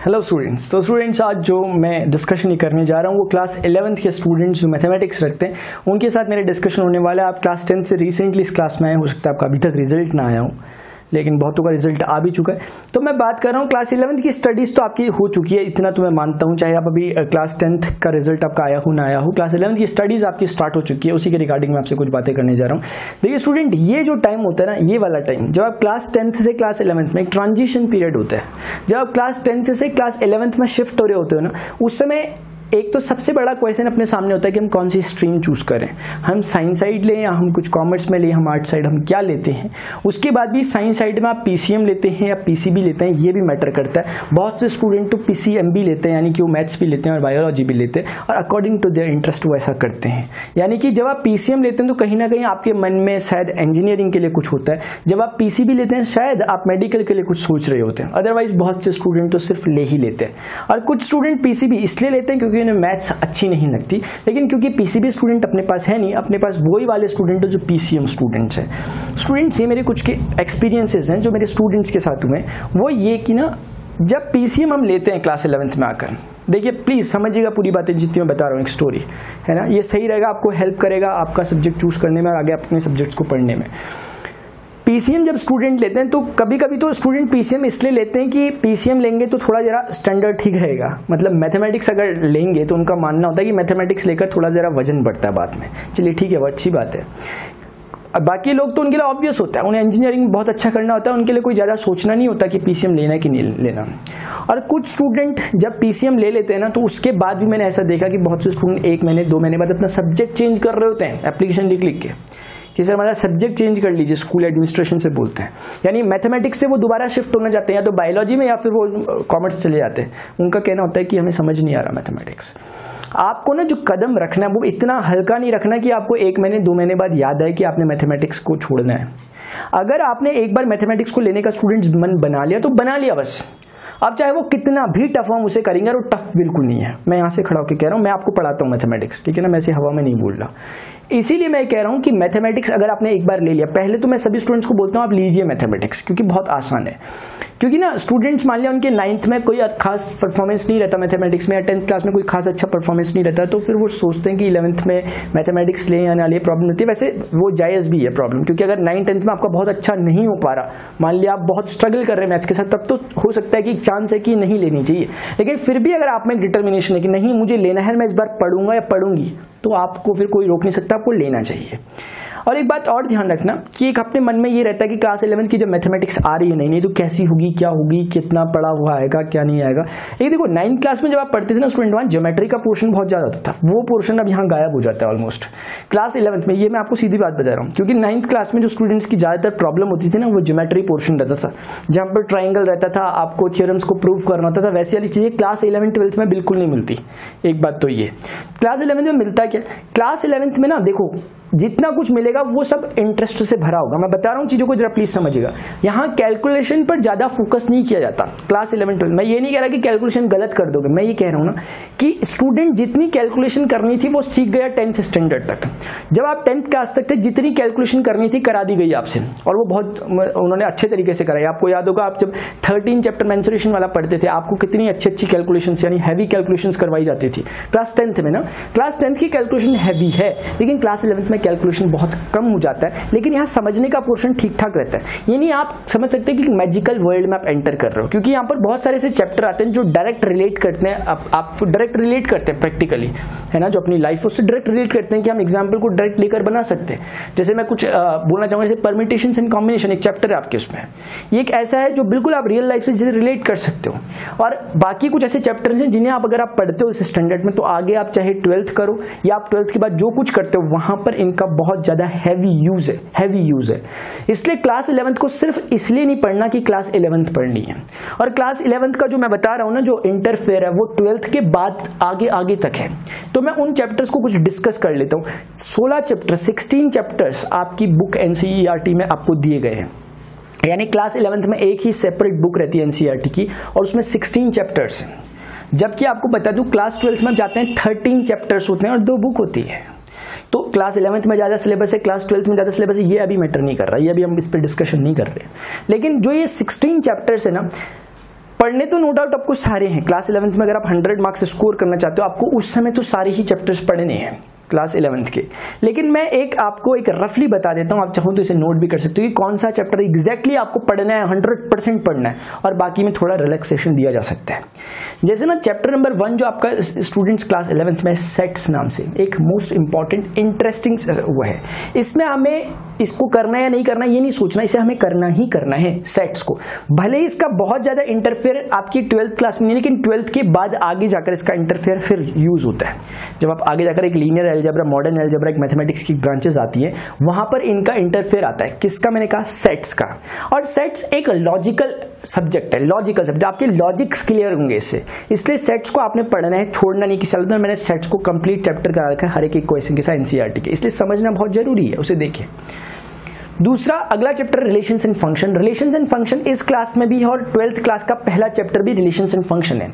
Hello students. तो students आज जो मैं डिस्कशन करने जा रहा हूँ वो क्लास 11th के स्टूडेंट्स जो मैथमेटिक्स रखते हैं उनके साथ मेरे डिस्कशन होने वाला है। आप क्लास 10 से रिसेंटली इस क्लास में आए, हो सकता है आपका अभी तक रिजल्ट ना आया हो, लेकिन बहुतों का रिजल्ट आ भी चुका है। तो मैं बात कर रहा हूँ क्लास 11th की स्टडीज़ तो आपकी हो चुकी है, इतना तो मैं मानता हूँ, चाहे आप अभी क्लास 10th का रिजल्ट आपका आया हो ना आया हो, क्लास 11th की स्टडीज़ आपकी स्टार्ट हो चुकी है। उसी के रिगार्डिंग मैं आपसे कुछ बातें करने जा रहा हूँ। देखिए स्टूडेंट, ये जो टाइम होता है ना, ये वाला टाइम जब आप क्लास 10th से क्लास 11th में एक ट्रांजिशन पीरियड होता है। जब आप क्लास 10th से क्लास 11th में शिफ्ट हो रहे होते हो ना, उस समय एक तो सबसे बड़ा क्वेश्चन अपने सामने होता है कि हम कौन सी स्ट्रीम चूज करें, हम साइंस साइड लें या हम कुछ कॉमर्स में लें, हम आर्ट साइड हम क्या लेते हैं। उसके बाद भी साइंस साइड में आप पीसीएम लेते हैं या पीसीबी लेते हैं, ये भी मैटर करता है। बहुत से स्टूडेंट तो पीसीएम भी लेते हैं, यानी कि वो मैथ्स भी लेते हैं और बायोलॉजी भी लेते हैं, और अकॉर्डिंग टू देयर इंटरेस्ट वो ऐसा करते हैं। यानी कि जब आप पीसीएम लेते हैं तो कहीं ना कहीं आपके मन में शायद इंजीनियरिंग के लिए कुछ होता है, जब आप पीसीबी लेते हैं शायद आप मेडिकल के लिए कुछ सोच रहे होते हैं। अदरवाइज बहुत से स्टूडेंट तो सिर्फ ले ही लेते हैं, और कुछ स्टूडेंट पीसीबी इसलिए लेते हैं क्योंकि उन्हें मैथ्स अच्छी नहीं लगती, लेकिन क्योंकि पीसीबी स्टूडेंट अपने पास है नहीं, अपने पास वही वाले स्टूडेंट है जो पीसीएम स्टूडेंट्स हैं। स्टूडेंट्स, ये मेरे कुछ के एक्सपीरियंसेस हैं जो मेरे स्टूडेंट्स के साथ हुए, वो ये कि ना जब पीसीएम हम लेते हैं क्लास 11th में आकर, देखिए प्लीज समझिएगा पूरी बातें जितनी मैं बता रहा हूँ, एक स्टोरी है ना, ये सही रहेगा, आपको हेल्प करेगा आपका सब्जेक्ट चूज करने में और आगे अपने सब्जेक्ट्स को पढ़ने में। पीसीएम जब स्टूडेंट लेते हैं तो कभी कभी तो स्टूडेंट पीसीएम इसलिए लेते हैं कि पीसीएम लेंगे तो थोड़ा जरा स्टैंडर्ड ठीक रहेगा, मतलब मैथमेटिक्स अगर लेंगे तो उनका मानना होता है कि मैथमेटिक्स लेकर थोड़ा जरा वजन बढ़ता है बाद में। चलिए ठीक है, वो अच्छी बात है। अब बाकी लोग तो उनके लिए ऑब्वियस होता है, उन्हें इंजीनियरिंग बहुत अच्छा करना होता है, उनके लिए कोई ज़्यादा सोचना नहीं होता कि पीसीएम लेना है कि नहीं लेना। और कुछ स्टूडेंट जब पीसीएम ले लेते हैं ना, तो उसके बाद भी मैंने ऐसा देखा कि बहुत से स्टूडेंट 1 महीने 2 महीने बाद अपना सब्जेक्ट चेंज कर रहे होते हैं एप्लीकेशन लिख के कि सर हमारा सब्जेक्ट चेंज कर लीजिए, स्कूल एडमिनिस्ट्रेशन से बोलते हैं। यानी मैथमेटिक्स से वो दोबारा शिफ्ट होना चाहते हैं, या तो बायोलॉजी में या फिर वो कॉमर्स चले जाते हैं। उनका कहना होता है कि हमें समझ नहीं आ रहा मैथमेटिक्स। आपको ना जो कदम रखना है वो इतना हल्का नहीं रखना कि आपको 1 महीने 2 महीने बाद याद आए कि आपने मैथमेटिक्स को छोड़ना है। अगर आपने एक बार मैथमेटिक्स को लेने का स्टूडेंट्स मन बना लिया तो बना लिया बस। अब चाहे वो कितना भी टफ हम उसे करेंगे, और वो टफ बिल्कुल नहीं है। मैं यहाँ से खड़ा होकर कह रहा हूँ, मैं आपको पढ़ाता हूँ मैथमेटिक्स, ठीक है ना, मैं ऐसे हवा में नहीं बोल रहा। इसीलिए मैं कह रहा हूँ कि मैथमेटिक्स अगर आपने एक बार ले लिया, पहले तो मैं सभी स्टूडेंट्स को बोलता हूँ आप लीजिए मैथमेटिक्स, क्योंकि बहुत आसान है। क्योंकि ना स्टूडेंट्स मान लिया उनके 9th में कोई खास परफॉर्मेंस नहीं रहता मैथमेटिक्स में, या 10th क्लास में कोई खास अच्छा परफॉर्मेंस नहीं रहता, तो फिर वो सोचते हैं कि 11th में मैथमेटिक्स लें या ना ले, प्रॉब्लम होती है। वैसे वो जायज़ भी है प्रॉब्लम, क्योंकि अगर 9th 10th में आपका बहुत अच्छा नहीं हो पा रहा, मान लिया आप बहुत स्ट्रगल कर रहे हैं मैथ्स के साथ, तब तो हो सकता है कि चांस है कि नहीं लेनी चाहिए। लेकिन फिर भी अगर आप में डिटर्मिनेशन है कि नहीं मुझे लेना है, मैं इस बार पढ़ूंगा या पढ़ूंगी, तो आपको फिर कोई रोक नहीं सकता, आपको लेना चाहिए। और एक बात और ध्यान रखना कि एक अपने मन में ये रहता है कि क्लास 11th की जब मैथमेटिक्स आ रही है नहीं तो कैसी होगी, क्या होगी, कितना पढ़ा हुआ आएगा, क्या नहीं आएगा। ये देखो 9th क्लास में जब आप पढ़ते थे ना स्टूडेंट, वहाँ ज्योमेट्री का पोर्शन बहुत ज्यादा होता था, वो पोर्शन अब यहाँ गायब हो जाता है ऑलमोस्ट क्लास 11th में। ये मैं आपको सीधी बात बता रहा हूँ, क्योंकि 9th क्लास में जो स्टूडेंट्स की ज्यादातर प्रॉब्लम होती थी ना, वो ज्योमेट्री पोर्शन रहता था, जहाँ पर ट्राइंगल रहता था, आपको थ्योरम्स को प्रूव करना होता था। वैसी वाली चीजें क्लास 11th 12th में बिल्कुल नहीं मिलती। एक बात तो ये, क्लास 11th में मिलता क्या, क्लास 11th में ना देखो जितना कुछ मिलेगा वो सब इंटरेस्ट से भरा होगा। मैं बता रहा हूँ चीजों को जरा प्लीज समझिएगा। यहाँ कैलकुलेशन पर ज्यादा फोकस नहीं किया जाता क्लास 11 12। मैं ये नहीं कह रहा कि कैलकुलेशन गलत कर दोगे, मैं ये कह रहा हूँ ना कि स्टूडेंट जितनी कैलकुलेशन करनी थी वो सीख गया 10th स्टैंडर्ड तक। जब आप 10th क्लास तक थे जितनी कैलकुलेशन करनी थी करा दी गई आपसे, और वो बहुत उन्होंने अच्छे तरीके से कराई। आपको याद होगा आप जब 13 चैप्टर मेंसुरेशन वाला पढ़ते थे, आपको कितनी अच्छी अच्छी कैलकुलेशन यानी हैवी कैलकुलेशन करवाई जाती थी क्लास 10th में ना। क्लास 10th की कैलकुलेशन हैवी है, लेकिन क्लास 11th में कैलकुलेशन बहुत कम हो जाता है, लेकिन यहाँ समझने का पोर्शन ठीक ठाक रहता है। यानी आप समझ सकते हैं कि मैजिकल वर्ल्ड में आप एंटर कर रहे हो, क्योंकि यहाँ पर बहुत सारे ऐसे चैप्टर आते हैं जो डायरेक्ट रिलेट करते हैं, आप डायरेक्ट रिलेट करते हैं प्रैक्टिकली, है ना, जो अपनी लाइफ उससे डायरेक्ट रिलेट करते हैं कि हम एग्जाम्पल को डायरेक्ट लेकर बना सकते हैं। जैसे मैं कुछ बोलना चाहूंगा, जैसे परमिटेशंस एंड कॉम्बिनेशन एक चैप्टर है आपके, उसमें ये एक ऐसा है जो बिल्कुल आप रियल लाइफ से रिलेट कर सकते हो। और बाकी कुछ ऐसे चैप्टर्स हैं जिन्हें आप अगर आप पढ़ते हो इस स्टैंडर्ड में, तो आगे आप चाहे 12th करो या आप 12th के बाद जो कुछ करते हो, वहां पर इनका बहुत ज्यादा हैवी यूज है। इसलिए क्लास 11th को सिर्फ इसलिए नहीं पढ़ना कि क्लास 11th पढ़नी है। और क्लास 11th का जो मैं बता रहा हूं ना, जो इंटरफेयर है, वो 12th के बाद आगे तक है। तो मैं उन चैप्टर्स को कुछ डिस्कस कर लेता हूं। 16 चैप्टर 16 चैप्टर्स आपकी बुक एनसीईआरटी में आपको दिए गए हैं। यानी क्लास 11th में एक ही सेपरेट बुक रहती है एनसीईआरटी की, और उसमें 16 चैप्टर्स हैं। जबकि आपको बता दूं क्लास 12th में जाते हैं 13 चैप्टर्स होते हैं और 2 बुक होती है। तो क्लास 11th में ज़्यादा सिलेबस है, क्लास 12th में ज़्यादा सिलेबस है, ये अभी मैटर नहीं कर रहा, ये अभी हम इस पर डिस्कशन नहीं कर रहे। लेकिन जो ये 16 चैप्टर्स है ना, पढ़ने तो नो डाउट आपको सारे हैं। क्लास 11th में अगर आप 100 मार्क्स स्कोर करना चाहते हो, आपको उस समय तो सारे ही चैप्टर्स पढ़ने हैं क्लास 11th के। लेकिन मैं आपको एक रफली बता देता हूं, आप चाहो तो इसे नोट भी कर सकते हो कि कौन सा चैप्टर एग्जैक्टली आपको पढ़ना है, 100% पढ़ना है, और बाकी में थोड़ा रिलैक्सेशन दिया जा सकता है। जैसे ना चैप्टर नंबर 1 जो आपका स्टूडेंट्स क्लास 11th में सेट्स नाम से एक मोस्ट इंपॉर्टेंट इंटरेस्टिंग वो है। इसमें हमें इसको करना है या नहीं करना ये नहीं सोचना, इसे हमें करना ही करना है सेट्स को। भले ही इसका बहुत ज्यादा इंटरफेयर आपकी 12th क्लास में नहीं, लेकिन 12th के बाद आगे जाकर इसका इंटरफेयर फिर यूज होता है। जब आप आगे जाकर एक लीनियर अलजेब्रा, मॉडर्न अलजेब्रा, एक मैथमेटिक्स की ब्रांचेस आती है, वहां पर इनका इंटरफेयर आता है। किसका? मैंने कहा सेट्स का। और सेट्स एक लॉजिकल सब्जेक्ट है, लॉजिकल सब्जेक्ट, आपके लॉजिक्स क्लियर होंगे इससे, इसलिए सेट्स को आपने पढ़ना है, छोड़ना नहीं। किसी अलग मैंने सेट्स को कंप्लीट चैप्टर करा रखा है हर एक क्वेश्चन के साथ एनसीईआरटी के, इसलिए समझना बहुत जरूरी है, उसे देखिए। दूसरा अगला chapter relations and function. Relations and function इस क्लास में भी है और 12th क्लास का पहला चैप्टर भी रिलेशंस एंड फंक्शन है।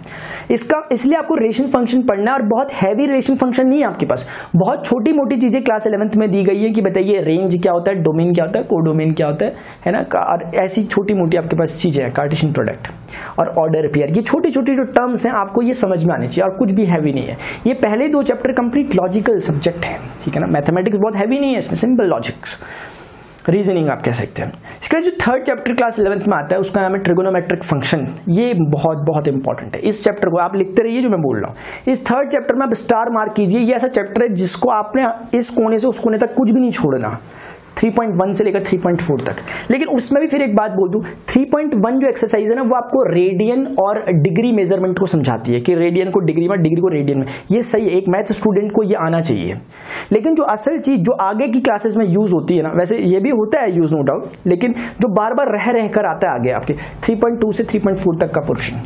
इसका इसलिए आपको रिलेशन फंक्शन पढ़ना है, और बहुत हैवी रिलेशन फंक्शन नहीं है आपके पास, बहुत छोटी मोटी चीजें क्लास 11th में दी गई है कि बताइए रेंज क्या होता है, डोमेन क्या होता है, कोडोमेन क्या होता है ना, और ऐसी छोटी मोटी आपके पास चीजें हैं, कार्टेशियन प्रोडक्ट और ऑर्डर पेयर, ये छोटी छोटी जो टर्म्स हैं आपको ये समझ में आनी चाहिए, और कुछ भी हैवी नहीं है। ये पहले 2 चैप्टर कंप्लीट लॉजिकल सब्जेक्ट है, ठीक है ना। मैथमेटिक्स बहुत हैवी नहीं है, इसमें सिंपल लॉजिक्स, रीजनिंग आप कह सकते हैं। इसका जो 3rd चैप्टर क्लास 11th में आता है उसका नाम है ट्रिगोनोमेट्रिक फंक्शन। ये बहुत बहुत इंपॉर्टेंट है। इस चैप्टर को आप लिखते रहिए जो मैं बोल रहा हूँ। इस 3rd चैप्टर में आप स्टार मार्क कीजिए। ये ऐसा चैप्टर है जिसको आपने इस कोने से उस कोने तक कुछ भी नहीं छोड़ना, 3.1 से लेकर 3.4 तक। लेकिन उसमें भी फिर एक बात बोल दूं, 3.1 जो एक्सरसाइज है ना, वो आपको रेडियन और डिग्री मेजरमेंट को समझाती है कि रेडियन को डिग्री में, डिग्री को रेडियन में। ये सही है, एक मैथ स्टूडेंट को ये आना चाहिए। लेकिन जो असल चीज जो आगे की क्लासेस में यूज होती है ना, वैसे ये भी होता है यूज नो डाउट, लेकिन जो बार बार रह कर आता है आगे आपके 3.2 से 3.4 तक का पोर्शन,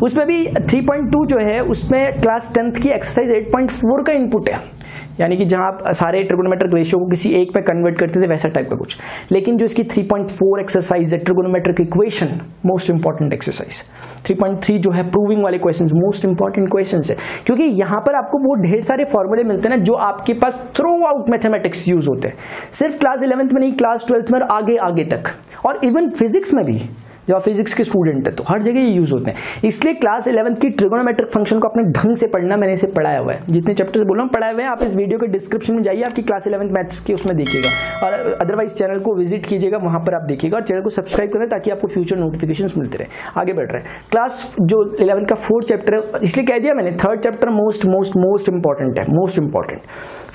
उसमें भी 3.2 जो है उसमें क्लास 10th की एक्सरसाइज 8.4 का इनपुट है, यानी कि जहां आप सारे ट्रिगोनोमेट्रिक रेशियो को किसी एक पे कन्वर्ट करते थे वैसा टाइप का कुछ। लेकिन जो इसकी 3.4 एक्सरसाइज है trigonometric equation, most important exercise. 3.3 जो है प्रूविंग वाले क्वेश्चंस, मोस्ट इंपॉर्टेंट क्वेश्चंस है, क्योंकि यहां पर आपको वो ढेर सारे फॉर्मूले मिलते हैं ना जो आपके pass through out mathematics use होते हैं, सिर्फ क्लास 11th में नहीं, क्लास 12th में और आगे आगे तक, और इवन फिजिक्स में भी। जब फिजिक्स के स्टूडेंट है तो हर जगह ये यूज होते हैं। इसलिए क्लास 11th की ट्रिगोनोमेट्रिक फंक्शन को अपने ढंग से पढ़ना, मैंने इसे पढ़ाया हुआ है, जितने चैप्टर बोल रहा हूं पढ़ाए हुए हैं। आप इस वीडियो के डिस्क्रिप्शन में जाइए, आपकी क्लास 11th मैथ्स की उसमें देखिएगा, और अदरवाइज चैनल को विजिट कीजिएगा, वहां पर आप देखिएगा, और चैनल को सब्सक्राइब करें ताकि आपको फ्यूचर नोटिफिकेशंस मिलते रहे। आगे बढ़ रहे हैं, क्लास जो 11th का 4th चैप्टर है, इसलिए कह दिया मैंने 3rd chapter most most most important है, most important.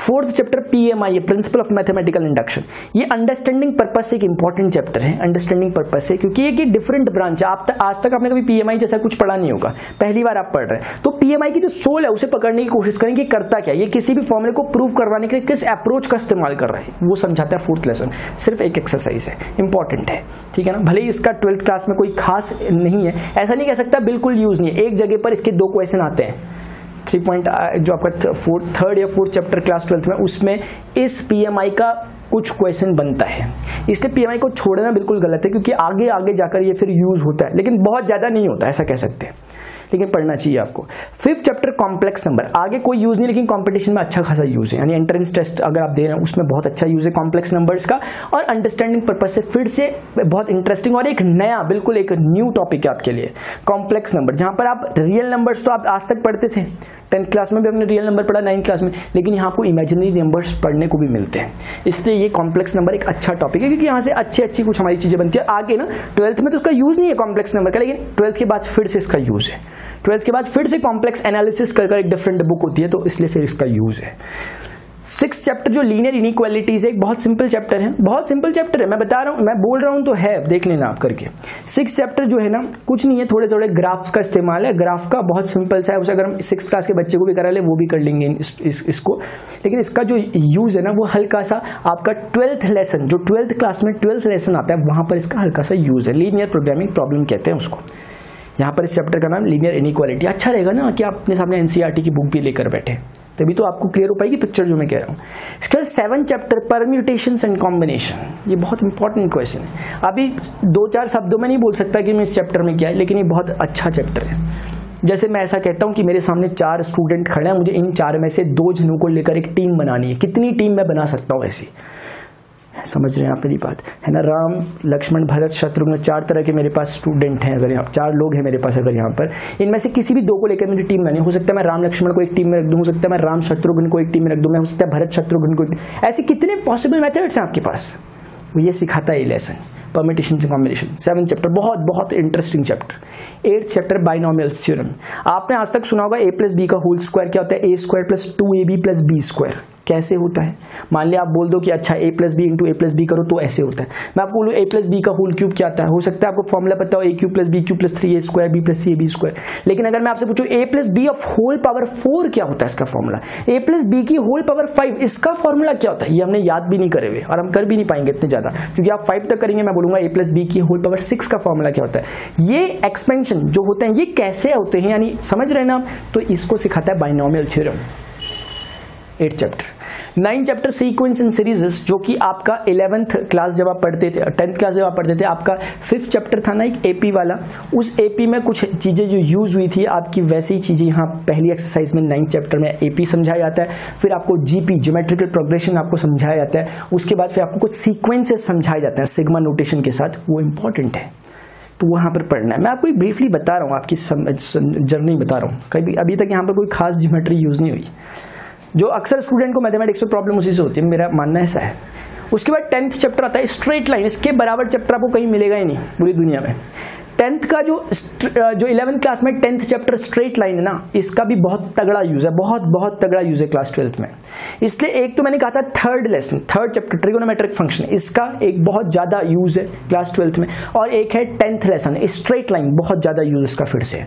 4th chapter PMI, principle of mathematical induction. ये अंडरस्टैंडिंग पर्पज से एक इंपॉर्टेंट चैप्टर है, अंडरस्टैंडिंग पर्पज से, क्योंकि ये डिफरेंट ब्रांच है। आज तक आपने कभी PMI जैसा कुछ पढ़ा नहीं होगा, पहली बार आप पढ़ रहे हैं, तो PMI की जो सोल है उसे पकड़ने की कोशिश करें कि करता क्या, ये किसी भी फॉर्मूले को प्रूव करवाने के लिए किस अप्रोच का इस्तेमाल कर रहा है, वो समझाता है 4th लेसन। सिर्फ एक एक्सरसाइज है, इंपॉर्टेंट है, ठीक है ना। भले ही इसका 12th क्लास में कोई खास नहीं है, ऐसा नहीं कह सकता बिल्कुल यूज नहीं है, एक जगह पर इसके 2 क्वेश्चन आते हैं। 3 जो आपका 3rd या 4th चैप्टर क्लास 12th में, उसमें इस PMI का कुछ क्वेश्चन बनता है, इसलिए PMI को छोड़ना बिल्कुल गलत है, क्योंकि आगे आगे जाकर ये फिर यूज होता है, लेकिन बहुत ज्यादा नहीं होता, ऐसा कह सकते हैं, लेकिन पढ़ना चाहिए आपको। 5th चैप्टर कॉम्प्लेक्स नंबर, आगे कोई यूज नहीं, लेकिन कंपटीशन में अच्छा खासा यूज है, यानी एंट्रेंस टेस्ट अगर आप दे रहे हैं उसमें बहुत अच्छा यूज है कॉम्प्लेक्स नंबर्स का, और अंडरस्टैंडिंग पर्पज से फिर से बहुत इंटरेस्टिंग और एक नया, बिल्कुल एक न्यू टॉपिक है आपके लिए कॉम्प्लेक्स नंबर, जहां पर आप रियल नंबर्स तो आप आज तक पढ़ते थे, 10th क्लास में भी हमने रियल नंबर पढ़ा, 9th क्लास में, लेकिन यहाँ आपको इमेजिनरी नंबर्स पढ़ने को भी मिलते हैं। इसलिए ये कॉम्प्लेक्स नंबर एक अच्छा टॉपिक है, क्योंकि यहाँ से अच्छी अच्छी कुछ हमारी चीजें बनती है। आगे ना 12th में तो उसका यूज नहीं है कॉम्प्लेक्स नंबर का, लेकिन 12th के बाद फिर से इसका यूज है। 12th के बाद फिर से कॉम्प्लेक्स एनालिसिस कर एक डिफरेंट बुक होती है, तो इसलिए फिर इसका यूज है। 6th चैप्टर जो लीनियर इनइक्वालिटीज है, एक बहुत सिंपल चैप्टर है, बहुत सिंपल चैप्टर है, मैं बता रहा हूं, मैं बोल रहा हूं तो है, देख लेना आप करके। 6th चैप्टर जो है ना, कुछ नहीं है, थोड़े थोड़े ग्राफ्स का इस्तेमाल है, ग्राफ का बहुत सिंपल सा है, उसे अगर हम 6th क्लास के बच्चे को भी करा ले वो भी कर लेंगे इसको, लेकिन इसका जो यूज है ना वो हल्का सा आपका 12th लेसन, जो 12th क्लास में 12th लेसन आता है वहां पर इसका हल्का सा यूज है, लीनियर प्रोग्रामिंग प्रॉब्लम कहते हैं उसको। यहाँ पर इस चैप्टर का नाम लीनियर इनइक्वालिटी। अच्छा रहेगा ना कि आप अपने सामने एनसीईआरटी की बुक भी लेकर बैठे, तभी तो आपको क्लियर हो पाएगी पिक्चर जो मैं कह रहा हूँ। इसके बाद 7th chapter permutations and combination, ये बहुत इंपॉर्टेंट क्वेश्चन है। अभी 2-4 शब्दों में नहीं बोल सकता कि मैं इस चैप्टर में क्या है, लेकिन ये बहुत अच्छा चैप्टर है। जैसे मैं ऐसा कहता हूं कि मेरे सामने 4 स्टूडेंट खड़े हैं, मुझे इन 4 में से 2 जनों को लेकर एक टीम बनानी है, कितनी टीम मैं बना सकता हूं ऐसी, समझ रहे हैं आप मेरी बात, है ना। राम लक्ष्मण भरत शत्रुघ्न 4 तरह के मेरे पास स्टूडेंट हैं, अगर यहाँ 4 लोग हैं मेरे पास, अगर यहाँ पर इनमें से किसी भी 2 को लेकर मुझे टीम बनानी, हो सकता है मैं राम लक्ष्मण को एक टीम में रख दूँ, हो सकता है मैं राम शत्रुघ्न को एक टीम में रख दूँ, मैं हो सकता है भरत शत्रुघ्न को, ऐसे कितने पॉसिबल मेथड्स हैं आपके पास, ये सिखाता है ये लेसन, परमिटेशन से कॉम्बिनेशन। 7th चैप्टर बहुत बहुत interesting chapter. 8th chapter binomial theorem. आपने आज तक सुना होगा a प्लस बी का होल स्क्वायर क्या होता है, a square plus 2ab plus B square. कैसे होता है, मान लिया आप बोल दो कि अच्छा a plus B into A plus B करो तो ऐसे होता है। मैं आपको बोलूँ a प्लस बी का होल क्यूब क्या आता है, हो सकता है आपको फॉर्मूला पता हो a cube plus B cube plus 3a square B plus 3ab square. लेकिन अगर मैं आपसे पूछूं a plus B of whole power 4 क्या होता है इसका फॉर्मूला, a प्लस बी की होल पावर 5 इसका फॉर्मूला क्या होता है, ये हमने याद भी नहीं करे हुए और हम कर भी नहीं पाएंगे इतने ज्यादा, क्योंकि आप 5 तक करेंगे मैं बोलूंगा a प्लस बी की होल पावर 6 का फॉर्मूला क्या होता है। ये एक्सपेंशन जो होते हैं ये कैसे होते हैं, यानी समझ रहे हैं ना, तो इसको सिखाता है binomial theorem. 8th chapter. 9th chapter sequence and सीरीजेस, जो कि आपका 11th क्लास जब आप पढ़ते थे, 10th क्लास जब आप पढ़ते थे, आपका 5th चैप्टर था ना एक एपी वाला, उस एपी में कुछ चीजें जो यूज हुई थी आपकी वैसी ही चीजें यहाँ पहली एक्सरसाइज में 9th चैप्टर में एपी समझाया जाता है। फिर आपको जीपी ज्योमेट्रिकल प्रोग्रेशन आपको समझाया जाता है, उसके बाद फिर आपको कुछ सीक्वेंसेस समझाए जाते हैं सिग्मा नोटेशन के साथ, वो इंपॉर्टेंट है तो वहां पर पढ़ना है। मैं आपको ब्रीफली बता रहा हूँ, आपकी जर्नी बता रहा हूँ, कभी अभी तक यहाँ पर कोई खास ज्योमेट्री यूज नहीं हुई, जो अक्सर स्टूडेंट को मैथमेटिक्स में प्रॉब्लम उसी से होती है, मेरा मानना ऐसा है। उसके बाद 10th चैप्टर आता है स्ट्रेट लाइन, इसके बराबर चैप्टर आपको कहीं मिलेगा ही नहीं पूरी दुनिया में। 10th का जो 11th क्लास में 10th चैप्टर स्ट्रेट लाइन है ना, इसका भी बहुत तगड़ा यूज है, बहुत बहुत तगड़ा यूज है क्लास 12th में। इसलिए एक तो मैंने कहा था 3rd lesson, 3rd chapter trigonometric function, इसका एक बहुत ज्यादा यूज है क्लास 12th में, और एक है 10th लेसन स्ट्रेट लाइन, बहुत ज्यादा यूज इसका फिर से,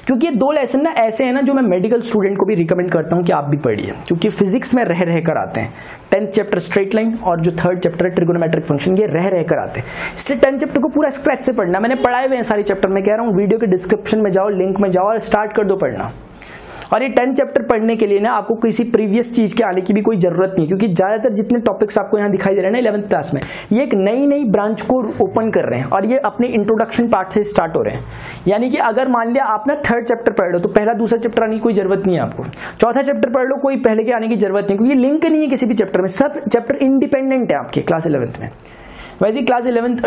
क्योंकि ये 2 लेसन ना ऐसे है ना जो मैं मेडिकल स्टूडेंट को भी रिकमेंड करता हूँ कि आप भी पढ़िए, क्योंकि फिजिक्स में रह रह कर आते हैं। 10th चैप्टर स्ट्रेट लाइन और जो 3rd चैप्टर है ट्रिगोनोमेट्रिक फंक्शन, ये रह रह कर आते हैं, इसलिए 10th चैप्टर को पूरा स्क्रैच से पढ़ना। मैंने पढ़ाए हुए हैं सारे चैप्टर, मैं कह रहा हूँ वीडियो के डिस्क्रिप्शन में जाओ, लिंक में जाओ और स्टार्ट कर दो पढ़ना। और ये 10th चैप्टर पढ़ने के लिए ना आपको किसी प्रीवियस चीज के आने की भी कोई जरूरत नहीं, क्योंकि ज्यादातर जितने टॉपिक्स आपको यहाँ दिखाई दे रहे हैं ना 11th क्लास में, ये एक नई नई ब्रांच को ओपन कर रहे हैं और ये अपने इंट्रोडक्शन पार्ट से स्टार्ट हो रहे हैं। यानी कि अगर मान लिया आप ना 3rd चैप्टर पढ़ लो तो पहला दूसरा चैप्टर आने की कोई जरूरत नहीं है आपको, 4था चैप्टर पढ़ लो कोई पहले के आने की जरूरत नहीं, क्योंकि लिंक नहीं है किसी भी चैप्टर में, सब चैप्टर इंडिपेंडेंट है आपके क्लास 11th में। वैसे क्लास 11th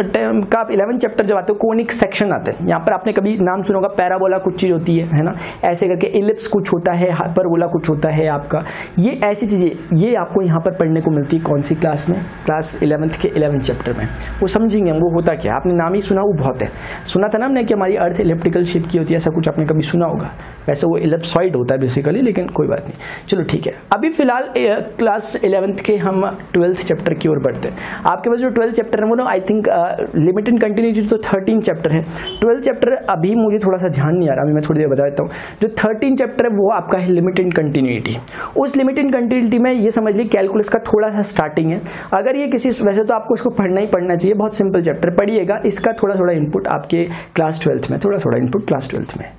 का 11th चैप्टर जब आते हो कोनिक सेक्शन आते हैं, यहाँ पर आपने कभी नाम सुना होगा, पैराबोला कुछ चीज होती है ना, ऐसे करके इलिप्स कुछ होता है, हाइपरबोला कुछ होता है आपका, ये ऐसी चीजें ये आपको यहाँ पर पढ़ने को मिलती है। कौन सी क्लास में, क्लास 11th के 11th चैप्टर में, वो समझेंगे हम वो होता क्या। आपने नाम ही सुना, वो बहुत है, सुना था ना हमने कि हमारी अर्थ इलिप्टिकल शेप की होती है, ऐसा कुछ आपने कभी सुना होगा, वैसे वो इलिप्सॉइड होता है बेसिकली, लेकिन कोई बात नहीं, चलो ठीक है। अभी फिलहाल क्लास 11th के हम 12th चैप्टर की ओर बढ़ते हैं। आपके पास जो 12th चैप्टर है वो ना I think limit and continuity तो 13 चैप्टर है, 12th चैप्टर अभी मुझे थोड़ा सा ध्यान नहीं आ रहा, अभी मैं थोड़ी देर बता देता हूँ। जो 13 चैप्टर है वो आपका है लिमिट एंड कंटिन्यूटी। उस लिमिट एंड कंटिन्यूटी में ये समझ ली कैलकुलस का थोड़ा सा स्टार्टिंग है। अगर ये किसी, वैसे तो आपको इसको पढ़ना ही पढ़ना चाहिए, बहुत सिंपल चैप्टर पढ़िएगा, इसका थोड़ा थोड़ा इनपुट आपके क्लास 12th में, थोड़ा थोड़ा इनपुट क्लास 12th में।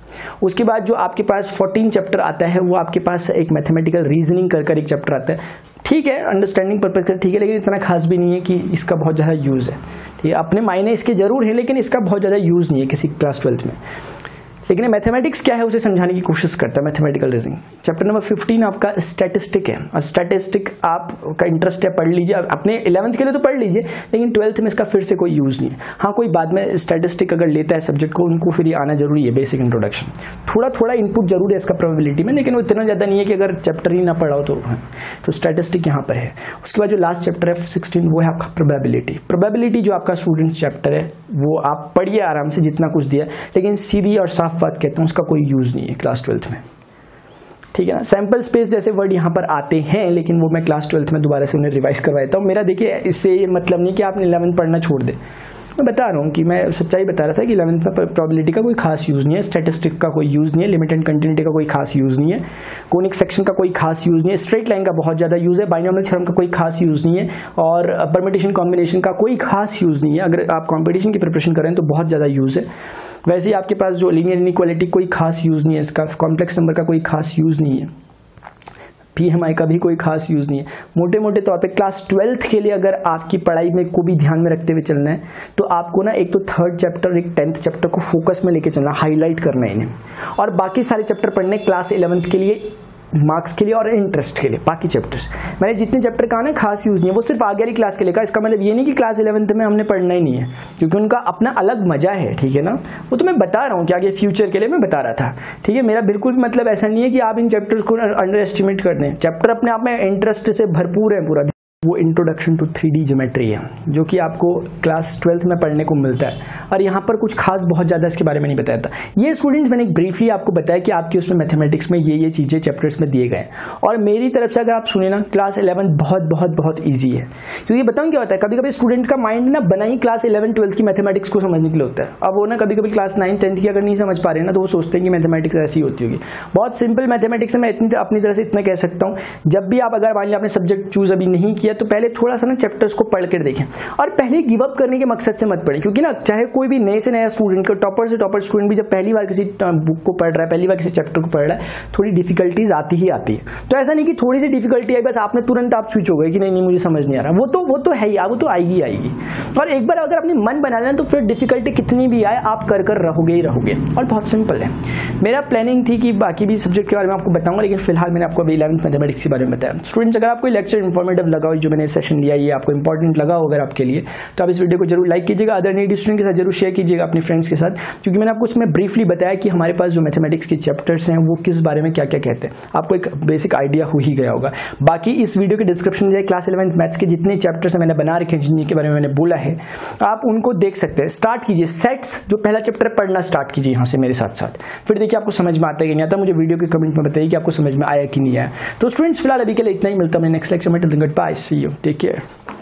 उसके बाद जो आपके पास 14 चैप्टर आता है वो आपके पास एक मैथमेटिकल रीजनिंग कर एक चैप्टर आता है, ठीक है, अंडरस्टैंडिंग पर्पज का ठीक है, लेकिन इतना खास भी नहीं है कि इसका बहुत ज़्यादा यूज़ है, ठीक है, अपने मायने इसके जरूर है लेकिन इसका बहुत ज़्यादा यूज़ नहीं है किसी क्लास 12th में। लेकिन मैथमेटिक्स क्या है उसे समझाने की कोशिश करता है मैथमेटिकल रीजनिंग। चैप्टर नंबर 15 आपका स्टैटिस्टिक है, और स्टैटिस्टिक आपका इंटरेस्ट है पढ़ लीजिए, अपने 11th के लिए तो पढ़ लीजिए, लेकिन 12th में इसका फिर से कोई यूज़ नहीं है। हाँ, कोई बाद में स्टैटिस्टिक अगर लेता है सब्जेक्ट को, उनको फिर ये आना जरूरी है, बेसिक इंट्रोडक्शन, थोड़ा थोड़ा इनपुट जरूर है इसका प्रोबेबिलिटी में, लेकिन वो इतना ज़्यादा नहीं है कि अगर चैप्टर ही ना पढ़ाओ तो स्टैटिस्टिक यहाँ पर है। उसके बाद जो लास्ट चैप्टर है 16 वो है आपका प्रोबेबिलिटी। प्रोबेबिलिटी जो आपका स्टूडेंट चैप्टर है वो आप पढ़िए आराम से जितना कुछ दिया, लेकिन सीधी और साफ बात कहता हूँ उसका कोई यूज नहीं है क्लास 12th में, ठीक है ना। सैंपल स्पेस जैसे वर्ड यहाँ पर आते हैं, लेकिन वो मैं क्लास 12th में दोबारा से उन्हें रिवाइज करवाता हूँ। मेरा देखिए इससे ये मतलब नहीं कि आपने 11th पढ़ना छोड़ दे, मैं बता रहा हूँ कि मैं सच्चाई बता रहा था कि 11th में प्रोबेबिलिटी का कोई खास यूज़ नहीं है, स्टैटिस्टिक का कोई यूज़ नहीं है, लिमिट एंड कंटिन्यूटी का कोई खास यूज़ नहीं है, कोनिक सेक्शन का कोई खास यूज़ नहीं है, स्ट्रेट लाइन का बहुत ज़्यादा यूज़ है, बाइनोमियल थ्योरम का कोई खास यूज़ नहीं है, और परम्यूटेशन कॉम्बिनेशन का कोई खास यूज़ नहीं है। अगर आप कॉम्पिटिशन की प्रिपरेशन करें तो बहुत ज़्यादा यूज़ है। वैसे ही आपके पास जो लीनियर इनइक्वालिटी कोई खास यूज़ नहीं है, इसका कॉम्प्लेक्स नंबर का कोई खास यूज़ नहीं है, PMI का भी कोई खास यूज़ नहीं है। मोटे मोटे तौर पे क्लास 12th के लिए अगर आपकी पढ़ाई में को भी ध्यान में रखते हुए चलना है तो आपको ना एक तो 3rd चैप्टर एक 10th चैप्टर को फोकस में लेके चलना, हाईलाइट करना है इन्हें, और बाकी सारे चैप्टर पढ़ने क्लास 11th के लिए मार्क्स के लिए और इंटरेस्ट के लिए। बाकी चैप्टर्स मैंने जितने चैप्टर कहा ना खास यूज़ नहीं है, वो सिर्फ आगे वाली क्लास के लिए कहा। इसका मतलब ये नहीं कि क्लास 11th में हमने पढ़ना ही नहीं है, क्योंकि उनका अपना अलग मजा है, ठीक है ना। वो तो मैं बता रहा हूँ कि आगे फ्यूचर के लिए मैं बता रहा था, ठीक है। मेरा बिल्कुल मतलब ऐसा नहीं है कि आप इन चैप्टर्स को अंडर एस्टिमेट कर दें। चैप्टर अपने आप में इंटरेस्ट से भरपूर है पूरा। वो इंट्रोडक्शन टू 3D ज्योमेट्री है जो कि आपको क्लास 12th में पढ़ने को मिलता है, और यहाँ पर कुछ खास बहुत ज़्यादा इसके बारे में नहीं बताया था। ये स्टूडेंट्स मैंने ब्रीफली आपको बताया कि आपके उसमें मैथमेटिक्स में ये चीज़ें चैप्टर्स में दिए गए हैं। और मेरी तरफ से अगर आप सुने ना, क्लास 11 बहुत बहुत बहुत ईजी है। क्योंकि बताऊँ क्या होता है, कभी कभी स्टूडेंट्स का माइंड ना बना ही क्लास 11 12th की मैथमेटिक्स को समझने के लिए होता है। अब वो ना कभी कभी क्लास 9 10th की अगर नहीं समझ पा रहे हैं ना, तो वो सोचते हैं कि मैथमेटिक्स ऐसी होती होगी। बहुत सिंपल मैथमेटिक्स है। मैं अपनी तरह से इतना कह सकता हूँ, जब भी आप अगर मान लिया आपने सब्जेक्ट चूज अभी नहीं किया, तो पहले थोड़ा सा चैप्टर्स को पढ़ कर देखें, और पहले गिव अप करने के मकसद से मत पढ़ें। क्योंकि ना चाहे कोई भी नए से नया स्टूडेंट को, टॉपर से टॉपर स्टूडेंट भी जब पहली बार किसी बुक को पढ़ रहा है, पहली बार किसी चैप्टर को पढ़ रहा है, थोड़ी डिफिकल्टीज आती ही आती है। तो ऐसा नहीं कि थोड़ी सी डिफिकल्टी आई बस आपने तुरंत आप स्विच हो गए कि नहीं मुझे समझ नहीं आ रहा। वो तो है ही, वो तो आएगी। और एक बार अगर आपने मन बना लेना, तो फिर डिफिकल्टी कितनी भी आए आप कर रहोगे ही रहोगे। और बहुत सिंपल है। मेरा प्लानिंग थी कि बाकी भी सब्जेक्ट के बारे में आपको बताऊंगा, लेकिन फिलहाल मैंने आपको अभी 11th मैथमेटिक्स के बारे में बताया। स्टूडेंट्स, अगर आपको लेक्चर इन्फॉर्मेटिव लगा हो, जो मैंने सेशन लिया ये आपको इंपॉर्टेंट लगा हो अगर आपके लिए, तो आप इस वीडियो को जरूर लाइक कीजिएगा। अदर नीड स्टूडेंट के साथ जरूर शेयर कीजिएगा अपने फ्रेंड्स के साथ, क्योंकि मैंने आपको उसमें ब्रीफली बताया कि हमारे पास जो मैथमेटिक्स के चैप्टर्स हैं वो किस बारे में क्या क्या कहते हैं। आपको एक बेसिक आइडिया हो ही गया होगा। बाकी इस वीडियो के डिस्क्रिप्शन में क्लास 11th मैथ्स के जितने चैप्टर्स मैंने बना रखे हैं, जिनके बारे में मैंने बोला है, आप उनको देख सकते हैं। स्टार्ट कीजिए सेट्स, जो पहला चैप्टर पढ़ना स्टार्ट कीजिए यहाँ से मेरे साथ साथ। फिर देखिए आपको समझ में आता है कि नहीं आता। मुझे वीडियो के कमेंट में बताइए कि आपको समझ में आया कि नहीं आया। तो स्टूडेंट्स, फिलहाल अभी के लिए इतना ही। मिलता है नेक्स्ट लेक्चर में। Till then good bye, see you, take care.